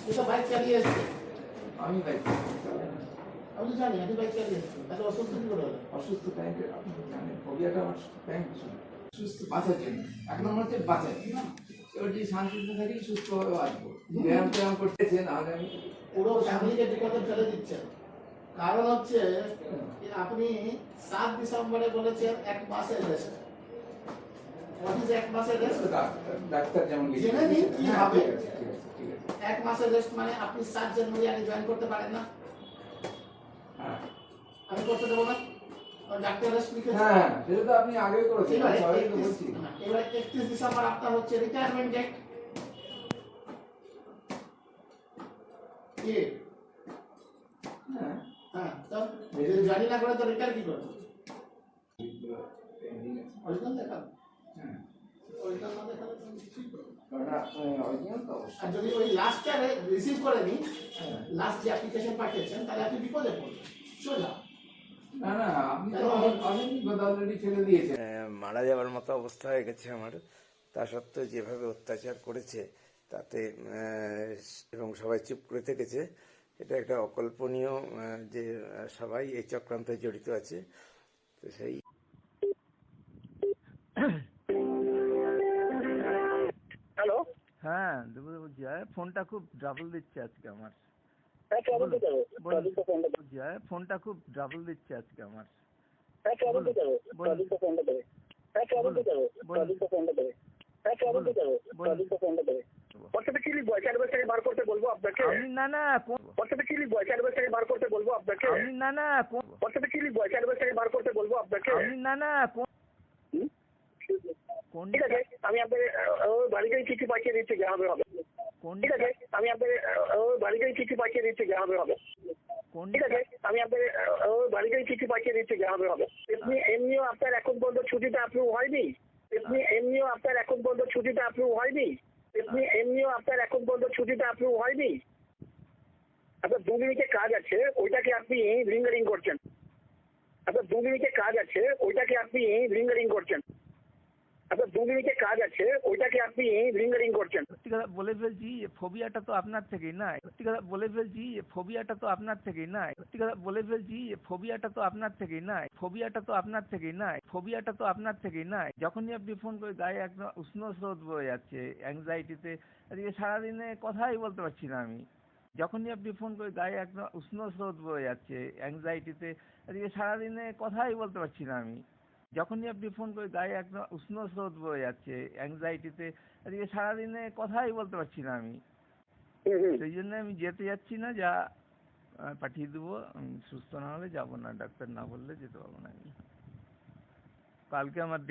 তো বাইক চালিয়ে এসছে। আমি বাইক আমি তো জানি আপনি বাইক চালিয়ে এসছেন, তাহলে অসুস্থ কি করে হলো? অসুস্থ ব্যাংকে আপনি জানেন ফোবিয়াটা আমার ব্যাংক ছিল সুস্থ বাঁচার জন্য। এক নম্বর হচ্ছে বাঁচার না, এবার যদি শান্তিতে থাকি সুস্থভাবে বাঁচবো। ব্যায়াম ট্যায়াম করতেছেন আর আমি পুরো ফ্যামিলিকে বিপদে ফেলে দিচ্ছেন। কারণ হচ্ছে আপনি 7 ডিসেম্বরে বলেছেন 1 মাসের রেস্ট। অফিসে 1 মাসের রেস্ট ডাক্তার যেমন জেনে নিন কি হ্যাঁ, হবে। ঠিক আছে, ঠিক আছে, ঠিক আছে। 1 মাসের রেস্ট মানে আপনি 7 জানুয়ারি আগে জয়েন করতে পারেন না। হ্যাঁ আমি করতে দেবো না, ডাক্তার রেস্ট লিখেছে। হ্যাঁ, সেটা তো আপনি আগেই করেছেন, আমি সবাইকে তো বলছি। এবার 31 ডিসেম্বর আপনার হচ্ছে রিটায়ারমেন্ট ডেট। কি হ্যাঁ হ্যাঁ, তো যদি জানি না করে তো রিটায়ার কি করবে? অরিজিনাল দেখান। হ্যাঁ, অরিজিনাল না দেখালে তো কিছুই করবে না। কারণ অরিজিনাল তো অবশ্যই। আর যদি ওই লাস্টটা রিসিভ করে নি, লাস্ট যে অ্যাপ্লিকেশন পাঠিয়েছেন, তাহলে আপনি বিপদে পড়বেন সোজা। না না, আপনি তো অনেক বিপদ অলরেডি ফেলে দিয়েছেন। মারা যাওয়ার মতো অবস্থা হয়ে গেছে আমার। তা সত্ত্বেও যেভাবে অত্যাচার করেছে তাতে এবং সবাই চুপ করে থেকেছে, এটা একটা অকল্পনীয় যে সবাই এই চক্রান্তে জড়িত আছে। তো সেই হ্যালো, হ্যাঁ দেবুদা বলছি, ফোনটা খুব ডাবল দিচ্ছে আজকে আমার। হ্যাঁ ট্রাভেল তো যাবো, বলুন ট্রাভেল তো ফোনটা দেবে, বলছি, ফোনটা খুব ডাবল দিচ্ছে আজকে আমার। হ্যাঁ ট্রাভেল তো যাবো, বলুন। ট্রাভেল তো ফোনটা দেবে, হ্যাঁ ট্রাভেল তো যাবো, ট্রাভেল তো ফোনটা দেবে, হ্যাঁ ট্রাভেল তো যাবো, ট্রাভেল তো ফোনটা দেবে। হোয়াটসঅ্যাপে কি লিখবো? অ্যানিভার্সারি বার করতে বলবো আপনাকে? আমি না না হোয়াটসঅ্যাপে কি লিখবো? অ্যানিভার্সারি বার করতে বলবো আপনাকে? আমি না না হোয়াটসঅ্যাপে কি লিখবো? অ্যানিভার্সারি বার করতে বলবো আপনাকে? আমি না না হুম? কোন ঠিক আছে, আমি আপনাদের ওই বাড়িতেই চিঠি পাঠিয়ে দিচ্ছি, যা হবে হবে। কোন ঠিক আছে, আমি আপনাদের ওই বাড়িতেই চিঠি পাঠিয়ে দিচ্ছি, যা হবে হবে। কোন ঠিক আছে, আমি আপনাদের ওই বাড়িতেই চিঠি পাঠিয়ে দিচ্ছি, যা হবে হবে। এমনিও আপনার এখন পর্যন্ত ছুটিটা অ্যাপ্রুভ হয়নি। এমনিও আপনার এখন পর্যন্ত ছুটিটা অ্যাপ্রুভ হয়নি। এমনিও আপনার এখন পর্যন্ত ছুটিটা অ্যাপ্রুভ হয়নি। আপনার 2 মিনিটের কাজ আছে, ওইটাকে আপনি লিঙ্গারিং করছেন। আপনার 2 মিনিটের কাজ আছে, ওইটাকে আপনি লিঙ্গারিং করছেন। আপনার 2 মিনিটের কাজ আছে, ওইটাকে আপনি লিঙ্গারিং করছেন। সত্যি কথা বলে ফেলছি, ফোবিয়াটা তো আপনার থেকেই না। সত্যি কথা বলে ফেলছি, ফোবিয়াটা তো আপনার থেকেই না। সত্যি কথা বলে ফেলছি, ফোবিয়াটা তো আপনার থেকেই না। ফোবিয়াটা তো আপনার থেকেই না। ফোবিয়াটা তো আপনার থেকেই না। যখনই আপনি ফোন করে গায়ে একদম উষ্ণ স্রোত বয়ে যাচ্ছে অ্যাংজাইটিতে, আজকে সারাদিনে কথাই বলতে পারছি না আমি। যখনই আপনি ফোন করে গায়ে একদম উষ্ণ স্রোত বয়ে যাচ্ছে অ্যাংজাইটিতে, আজকে সারাদিনে কথাই বলতে পারছি না আমি। যখনই আপনি ফোন করে গায়ে একদম উষ্ণ স্রোত বয়ে যাচ্ছে অ্যাংজাইটিতে, আজকে সারাদিনে কথাই বলতে পারছি না আমি। সেই জন্য আমি যেতে যাচ্ছি না, যা পাঠিয়ে দেবো। সুস্থ না হলে যাবো না, ডাক্তার না বললে যেতে পারবো না আমি। কালকে আমার